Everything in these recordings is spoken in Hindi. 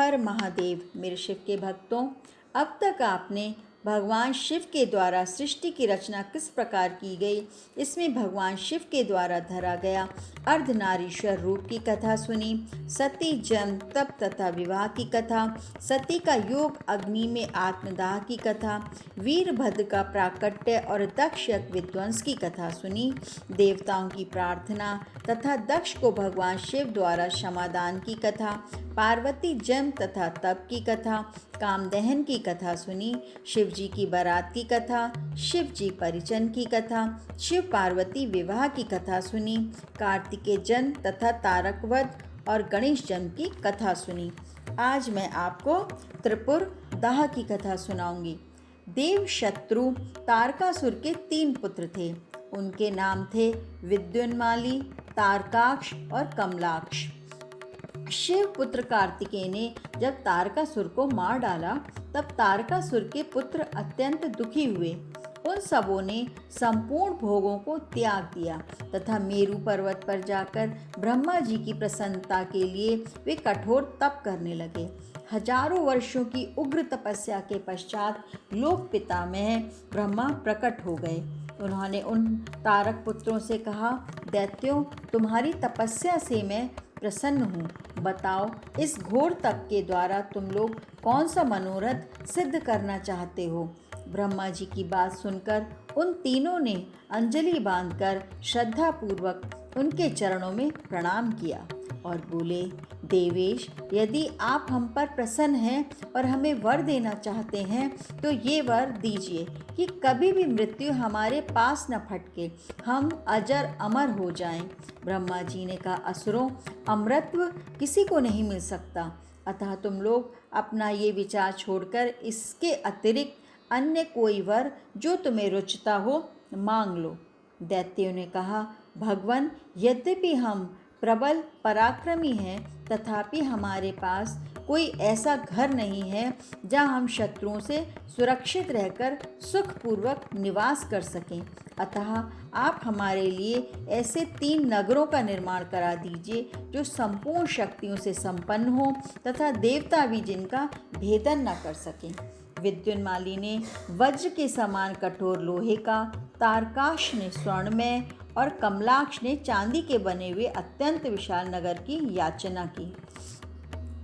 हर महादेव। मेरे शिव के भक्तों, अब तक आपने भगवान शिव के द्वारा सृष्टि की रचना किस प्रकार की गई, इसमें भगवान शिव के द्वारा धरा गया अर्धनारीश्वर रूप की कथा सुनी, सती जन्म तप तथा विवाह की कथा, सती का योग अग्नि में आत्मदाह की कथा, वीरभद्र का प्राकट्य और दक्ष यज्ञ विध्वंस की कथा सुनी, देवताओं की प्रार्थना तथा दक्ष को भगवान शिव द्वारा क्षमादान की कथा, पार्वती जन्म तथा तप की कथा, कामदहन की कथा सुनी, शिव जी की बारात की कथा, शिव जी परिजन की कथा, शिव पार्वती विवाह की कथा सुनी, कार्तिकेय जन्म तथा तारक वध और गणेश जन्म की कथा सुनी। आज मैं आपको त्रिपुर दाह की कथा सुनाऊंगी। देव शत्रु तारकासुर के 3 पुत्र थे। उनके नाम थे विद्युन्माली, तारकाक्ष और कमलाक्ष। शिव पुत्र कार्तिकेय ने जब तारकासुर को मार डाला, तब तारकासुर के पुत्र अत्यंत दुखी हुए। उन सबों ने संपूर्ण भोगों को त्याग दिया तथा मेरु पर्वत पर जाकर ब्रह्मा जी की प्रसन्नता के लिए वे कठोर तप करने लगे। हजारों वर्षों की उग्र तपस्या के पश्चात लोक पितामह ब्रह्मा प्रकट हो गए। उन्होंने उन तारक पुत्रों से कहा, दैत्यों, तुम्हारी तपस्या से मैं प्रसन्न हूँ। बताओ, इस घोर तप के द्वारा तुम लोग कौन सा मनोरथ सिद्ध करना चाहते हो। ब्रह्मा जी की बात सुनकर उन तीनों ने अंजलि बांधकर श्रद्धापूर्वक उनके चरणों में प्रणाम किया और बोले, देवेश, यदि आप हम पर प्रसन्न हैं और हमें वर देना चाहते हैं तो ये वर दीजिए कि कभी भी मृत्यु हमारे पास न फटके, हम अजर अमर हो जाएं। ब्रह्मा जी ने कहा, असुरों, अमरत्व किसी को नहीं मिल सकता, अतः तुम लोग अपना ये विचार छोड़कर इसके अतिरिक्त अन्य कोई वर जो तुम्हें रुचता हो मांग लो। दैत्यों ने कहा, भगवान, यद्यपि हम प्रबल पराक्रमी हैं, तथापि हमारे पास कोई ऐसा घर नहीं है जहां हम शत्रुओं से सुरक्षित रहकर सुखपूर्वक निवास कर सकें। अतः आप हमारे लिए ऐसे 3 नगरों का निर्माण करा दीजिए जो संपूर्ण शक्तियों से संपन्न हो तथा देवता भी जिनका भेदन न कर सकें। विद्युन्माली ने वज्र के समान कठोर लोहे का, तारकाक्ष ने स्वर्णमय और कमलाक्ष ने चांदी के बने हुए अत्यंत विशाल नगर की याचना की।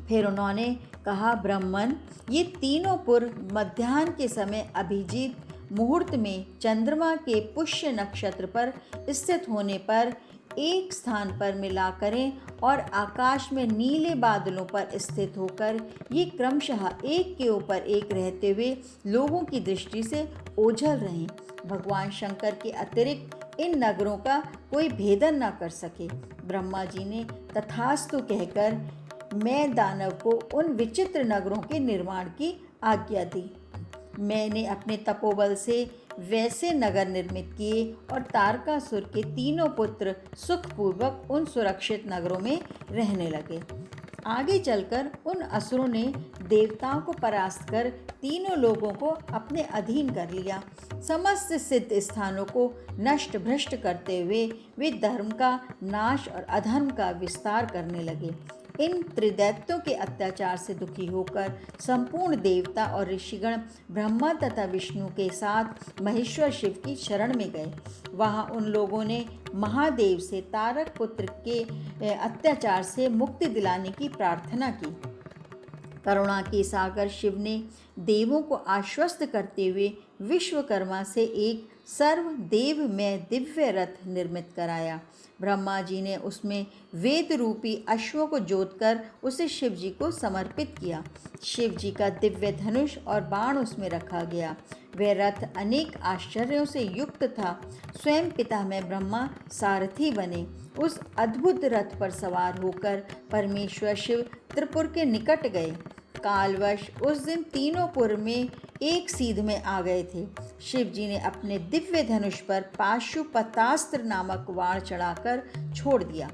फिर उन्होंने कहा, ब्राह्मण, ये तीनों पुर मध्याह्न के समय अभिजीत मुहूर्त में चंद्रमा के पुष्य नक्षत्र पर स्थित होने पर एक स्थान पर मिला करें और आकाश में नीले बादलों पर स्थित होकर ये क्रमशः एक के ऊपर एक रहते हुए लोगों की दृष्टि से ओझल रहें। भगवान शंकर के अतिरिक्त इन नगरों का कोई भेदन न कर सके। ब्रह्मा जी ने तथास्तु कहकर मैं दानव को उन विचित्र नगरों के निर्माण की आज्ञा दी। मैंने अपने तपोबल से वैसे नगर निर्मित किए और तारकासुर के 3 पुत्र सुखपूर्वक उन सुरक्षित नगरों में रहने लगे। आगे चलकर उन असुरों ने देवताओं को परास्त कर तीनों लोगों को अपने अधीन कर लिया। समस्त सिद्ध स्थानों को नष्ट भ्रष्ट करते हुए वे धर्म का नाश और अधर्म का विस्तार करने लगे। इन त्रिदैत्यों के अत्याचार से दुखी होकर संपूर्ण देवता और ऋषिगण ब्रह्मा तथा विष्णु के साथ महेश्वर शिव की शरण में गए। वहां उन लोगों ने महादेव से तारक पुत्र के अत्याचार से मुक्ति दिलाने की प्रार्थना की। करुणा के सागर शिव ने देवों को आश्वस्त करते हुए विश्वकर्मा से एक सर्वदेवमय दिव्य रथ निर्मित कराया। ब्रह्मा जी ने उसमें वेद रूपी अश्वों को जोतकर उसे शिव जी को समर्पित किया। शिव जी का दिव्य धनुष और बाण उसमें रखा गया। वह रथ अनेक आश्चर्यों से युक्त था। स्वयं पितामह ब्रह्मा सारथी बने। उस अद्भुत रथ पर सवार होकर परमेश्वर शिव त्रिपुर के निकट गए। कालवश उस दिन तीनों पुर में एक सीध में आ गए थे। शिव जी ने अपने दिव्य धनुष पर पाशुपतास्त्र नामक वाण चढ़ाकर छोड़ दिया।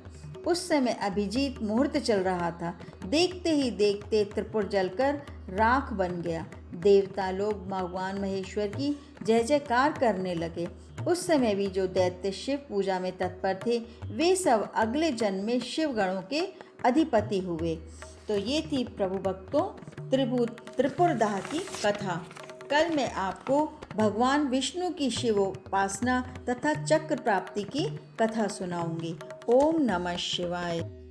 उस समय अभिजीत मुहूर्त चल रहा था। देखते ही देखते त्रिपुर जलकर राख बन गया। देवता लोग भगवान महेश्वर की जय जयकार करने लगे। उस समय भी जो दैत्य शिव पूजा में तत्पर थे वे सब अगले जन्म में शिव गणों के अधिपति हुए। तो ये थी प्रभु भक्तों त्रिपुरदाह की कथा। कल मैं आपको भगवान विष्णु की शिवोपासना तथा चक्र प्राप्ति की कथा सुनाऊंगी। ओम नमः शिवाय।